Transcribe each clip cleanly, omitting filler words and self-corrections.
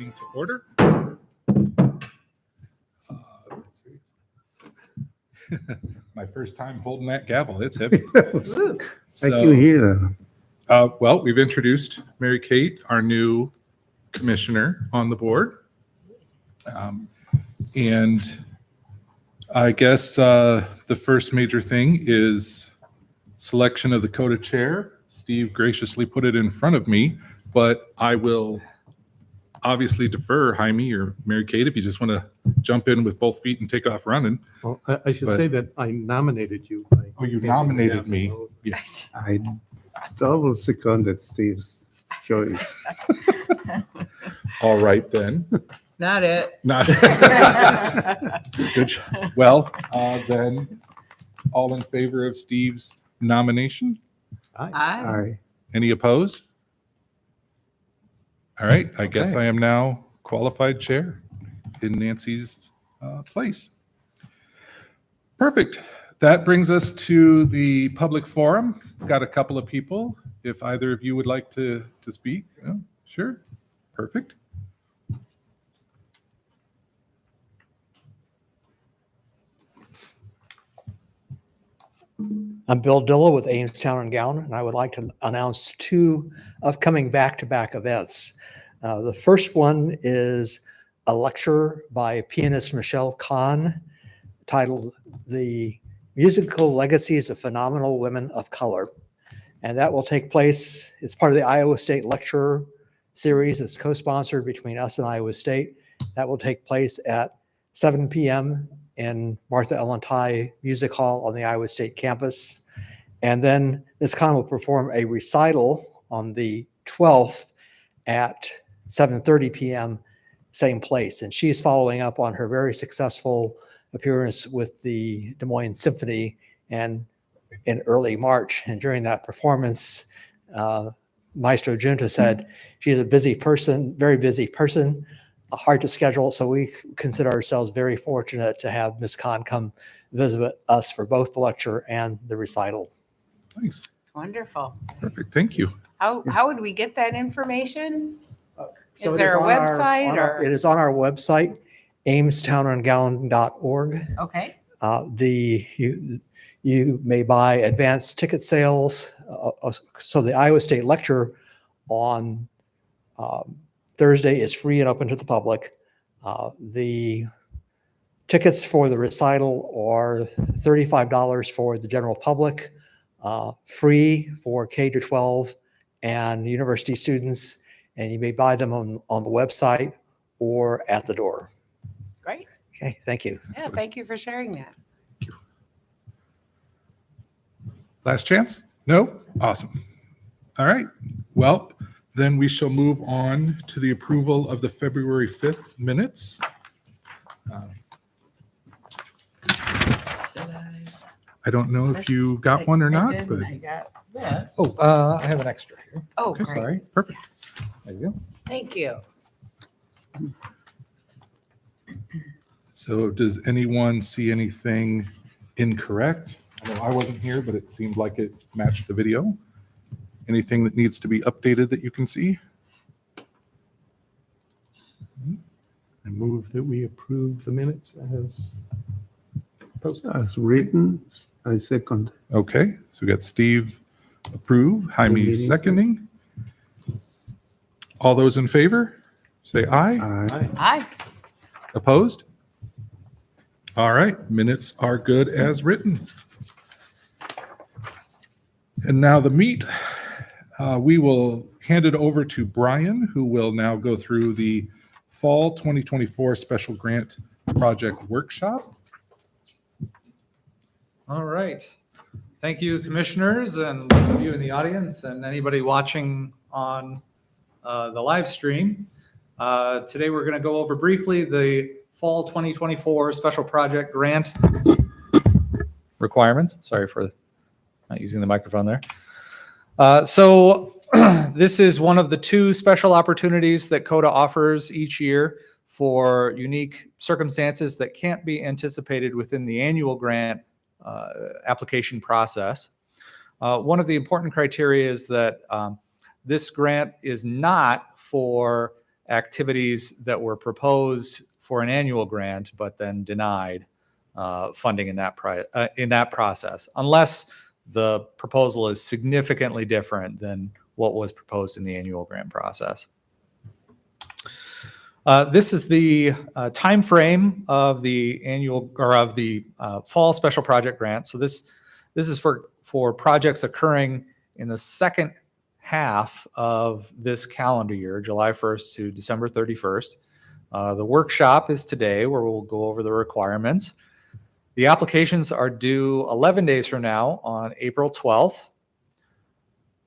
meeting to order. My first time holding that gavel. It's heavy. I can hear that. Well, we've introduced Mary Kate, our new commissioner on the board. And I guess the first major thing is selection of the CODA chair. Steve graciously put it in front of me, but I will obviously defer Jaime or Mary Kate if you just want to jump in with both feet and take off running. Well, I should But- say that I nominated you. Oh, you nominated me. Yes. I double seconded Steve's choice. All right then. Not it. Not good. Well, then, all in favor of Steve's nomination? Aye. Aye. Any opposed? All right, I guess Okay. I am now qualified chair in Nancy's place. Perfect. That brings us to the public forum. Got a couple of people. If either of you would like to speak, sure. Perfect. I'm Bill Dilla with Ames Town and Gown, and I would like to announce two upcoming back-to-back events. The first one is a lecture by pianist Michelle Kahn titled The Musical Legacies of Phenomenal Women of Color. And that will take place, it's part of the Iowa State Lecture Series. It's co-sponsored between us and Iowa State. That will take place at 7 p.m. in Martha Ellen Tighe Music Hall on the Iowa State campus. And then Ms. Kahn will perform a recital on the 12th at 7:30 p.m., same place. And she's following up on her very successful appearance with the Des Moines Symphony and in early March. And during that performance, Maestro Junta said she's a busy person, very busy person, hard to schedule. So we consider ourselves very fortunate to have Ms. Kahn come visit us for both the lecture and the recital. Nice. Wonderful. Perfect. Thank you. How would we get that information? So Is it there a on website or- It is on our website, amestownandgown.org. Okay. You may buy advanced ticket sales. So the Iowa State Lecture on Thursday is free and open to the public. The tickets for the recital are $35 for the general public, free for K to 12 and university students. And you may buy them on the website or at the door. Great. Okay, thank you. Yeah, thank you for sharing that. Last chance? No? Awesome. All right. Well, then we shall move on to the approval of the February 5th minutes. I don't know if you got one or not, but I got this. Oh, I have an extra here. Oh, okay, great. Sorry. perfect. There you go. Thank you. So does anyone see anything incorrect? I know I wasn't here, but it seemed like it matched the video. Anything that needs to be updated that you can see? I move that we approve the minutes as posted. As written, I second. Okay, so we got Steve approve, Jaime meeting. seconding. All those in favor, say aye. Aye. Hi. Opposed? All right, minutes are good as written. And now the meat, we will hand it over to Brian, who will now go through the Fall 2024 Special Grant Project Workshop. All right. Thank you, commissioners, and those of you in the audience, and anybody watching on the live stream. Today, we're going to go over briefly the Fall 2024 Special Project Grant requirements. Sorry for not using the microphone there. So this is one of the two special opportunities that CODA offers each year for unique circumstances that can't be anticipated within the annual grant application process. One of the important criteria is that this grant is not for activities that were proposed for an annual grant, but then denied funding in that process, unless the proposal is significantly different than what was proposed in the annual grant process. This is the time frame of the annual or of the fall special project grant. So this is for projects occurring in the second half of this calendar year, July 1st to December 31st. The workshop is today, where we'll go over the requirements. The applications are due 11 days from now on April 12th.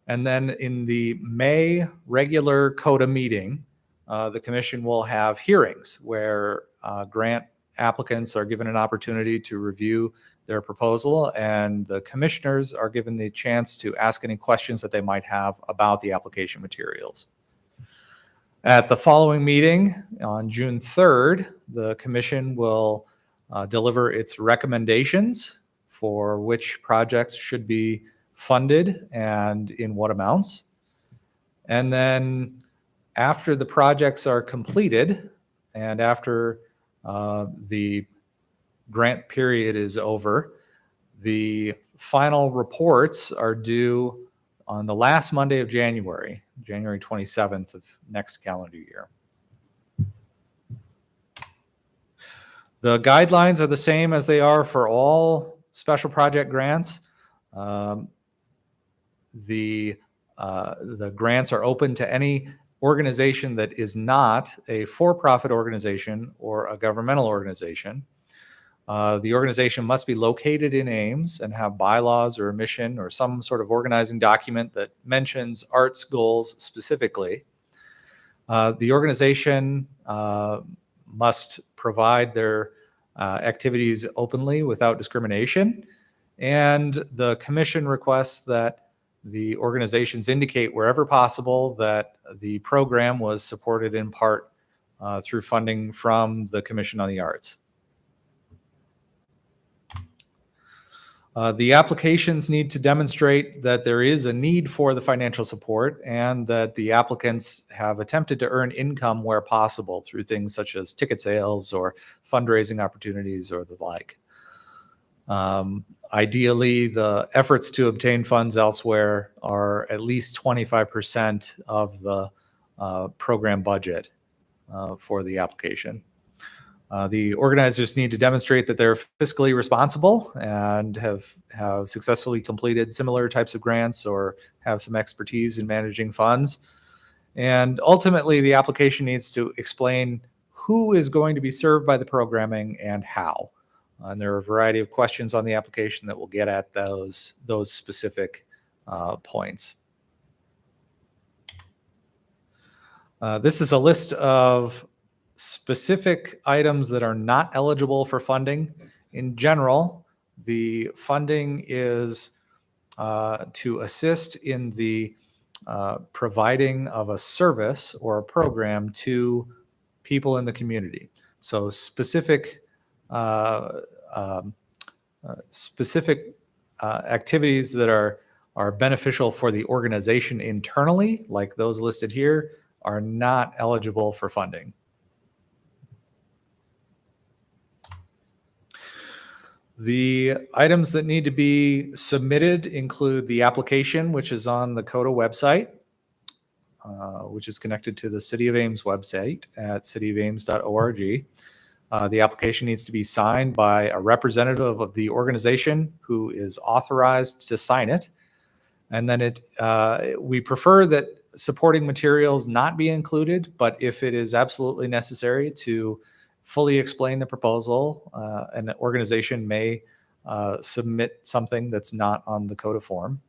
And then in the May regular CODA meeting, the commission will have hearings where grant applicants are given an opportunity to review their proposal, and the commissioners are given the chance to ask any questions that they might have about the application materials. At the following meeting on June 3rd, the commission will deliver its recommendations for which projects should be funded and in what amounts. And then after the projects are completed and after the grant period is over, the final reports are due on the last Monday of January, January 27th of next calendar year. The guidelines are the same as they are for all special project grants. The grants are open to any organization that is not a for-profit organization or a governmental organization. The organization must be located in Ames and have bylaws or a mission or some sort of organizing document that mentions arts goals specifically. The organization must provide their activities openly without discrimination. And the commission requests that the organizations indicate wherever possible that the program was supported in part through funding from the Commission on the Arts. The applications need to demonstrate that there is a need for the financial support and that the applicants have attempted to earn income where possible through things such as ticket sales or fundraising opportunities or the like. Ideally, the efforts to obtain funds elsewhere are at least 25% of the program budget for the application. The organizers need to demonstrate that they're fiscally responsible and have successfully completed similar types of grants or have some expertise in managing funds. And ultimately, the application needs to explain who is going to be served by the programming and how. And there are a variety of questions on the application that will get at those specific points. This is a list of specific items that are not eligible for funding. In general, the funding is to assist in the providing of a service or a program to people in the community. So specific activities that are beneficial for the organization internally, like those listed here, are not eligible for funding. The items that need to be submitted include the application, which is on the CODA website, which is connected to the City of Ames website at cityofames.org. The application needs to be signed by a representative of the organization who is authorized to sign it. And then we prefer that supporting materials not be included, but if it is absolutely necessary to fully explain the proposal, an organization may submit something that's not on the CODA form.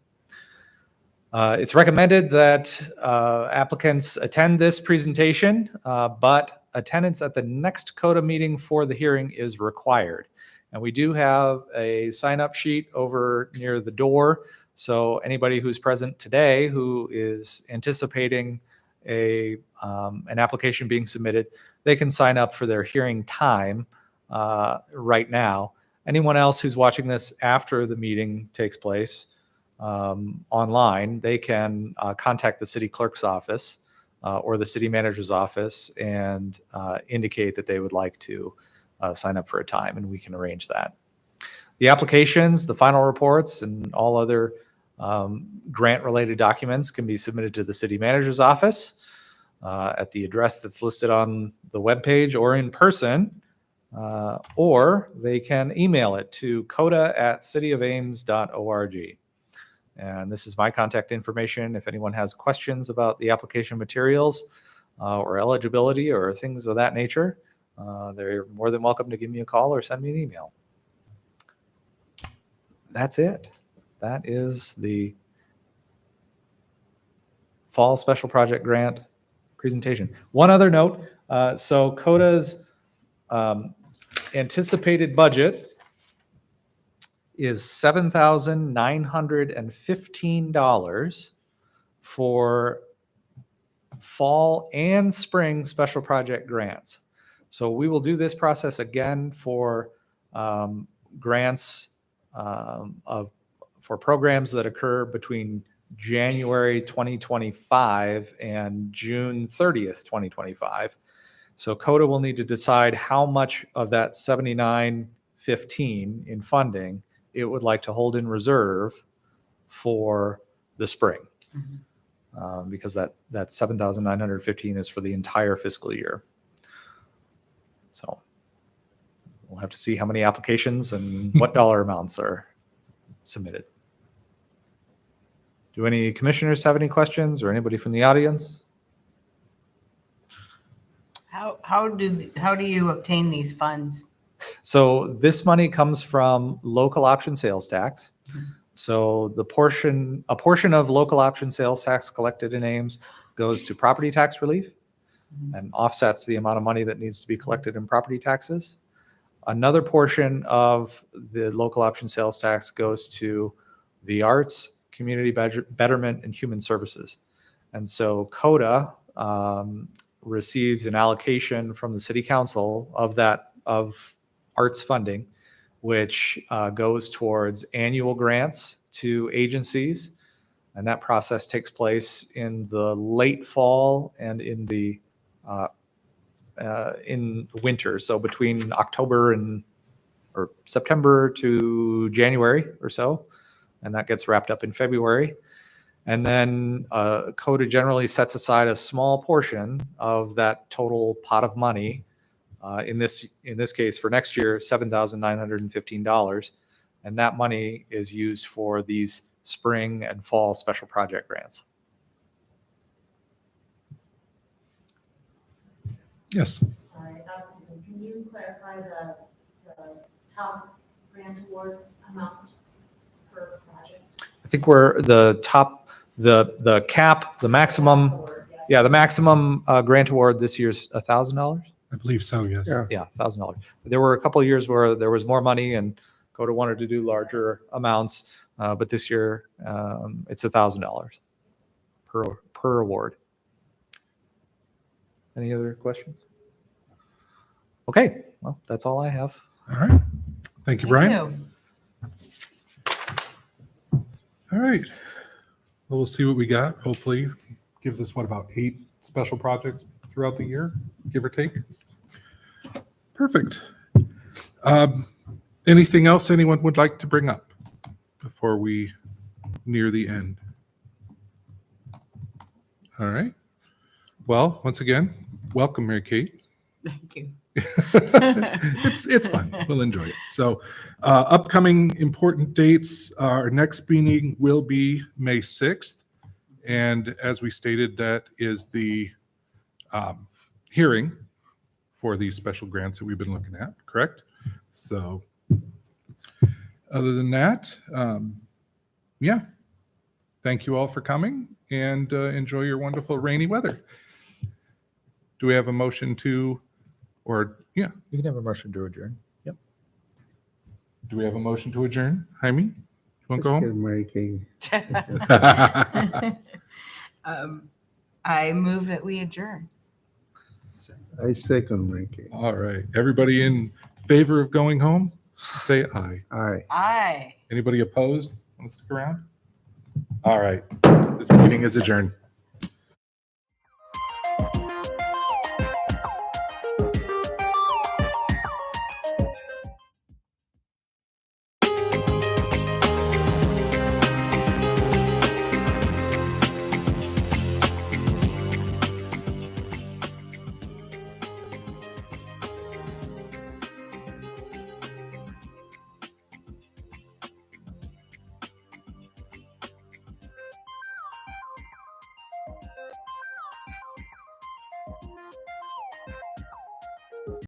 It's recommended that applicants attend this presentation, but attendance at the next CODA meeting for the hearing is required. And we do have a sign-up sheet over near the door. So anybody who's present today who is anticipating an application being submitted, they can sign up for their hearing time right now. Anyone else who's watching this after the meeting takes place online, they can contact the city clerk's office or the city manager's office and indicate that they would like to sign up for a time, and we can arrange that. The applications, the final reports, and all other grant-related documents can be submitted to the city manager's office at the address that's listed on the webpage or in person, or they can email it to coda@cityofames.org. And this is my contact information. If anyone has questions about the application materials or eligibility or things of that nature, they're more than welcome to give me a call or send me an email. That's it. That is the Fall Special Project Grant presentation. One other note, so CODA's anticipated budget is $7,915 for fall and spring special project grants. So we will do this process again for grants for programs that occur between January 2025 and June 30th, 2025. So CODA will need to decide how much of that 7915 in funding it would like to hold in reserve for the spring. Because that 7,915 is for the entire fiscal year. So we'll have to see how many applications and what dollar amounts are submitted. Do any commissioners have any questions, or anybody from the audience? How do you obtain these funds? So this money comes from local option sales tax. So a portion of local option sales tax collected in Ames goes to property tax relief and offsets the amount of money that needs to be collected in property taxes. Another portion of the local option sales tax goes to the arts, community betterment, and human services. And so CODA receives an allocation from the city council of arts funding, which goes towards annual grants to agencies. And that process takes place in the late fall and in the winter. So between or September to January or so, and that gets wrapped up in February. And then CODA generally sets aside a small portion of that total pot of money. In this case, for next year, $7,915, and that money is used for these spring and fall special project grants. Yes. Sorry, can you clarify the top grant award amount per project? I think we're the top, the cap, the maximum. Award, yes. Yeah, the maximum grant award this year is $1,000. I believe so, yes. Yeah. Yeah, $1,000. There were a couple of years where there was more money and CODA wanted to do larger amounts, but this year it's $1,000 per award. Any other questions? Okay, well, that's all I have. All right. Thank you, Brian. All right. Well, we'll see what we got. Hopefully gives us, about 8 special projects throughout the year, give or take. Perfect. Anything else anyone would like to bring up before we near the end? All right. Well, once again, welcome, Mary Kate. Thank you. It's fun. We'll enjoy it. So upcoming important dates, our next meeting will be May 6th. And as we stated, that is the hearing for these special grants that we've been looking at, correct? So other than that, yeah, thank you all for coming and enjoy your wonderful rainy weather. Do we have a motion to, or yeah, You can have a motion to adjourn. Yep. do we have a motion to adjourn? Jaime, you want to go Let's home? get Mary Kay. I move that we adjourn. I second Mary Kay. All right. Everybody in favor of going home, say aye. Aye. Aye. Anybody opposed? Want to stick around? All right. This meeting is adjourned.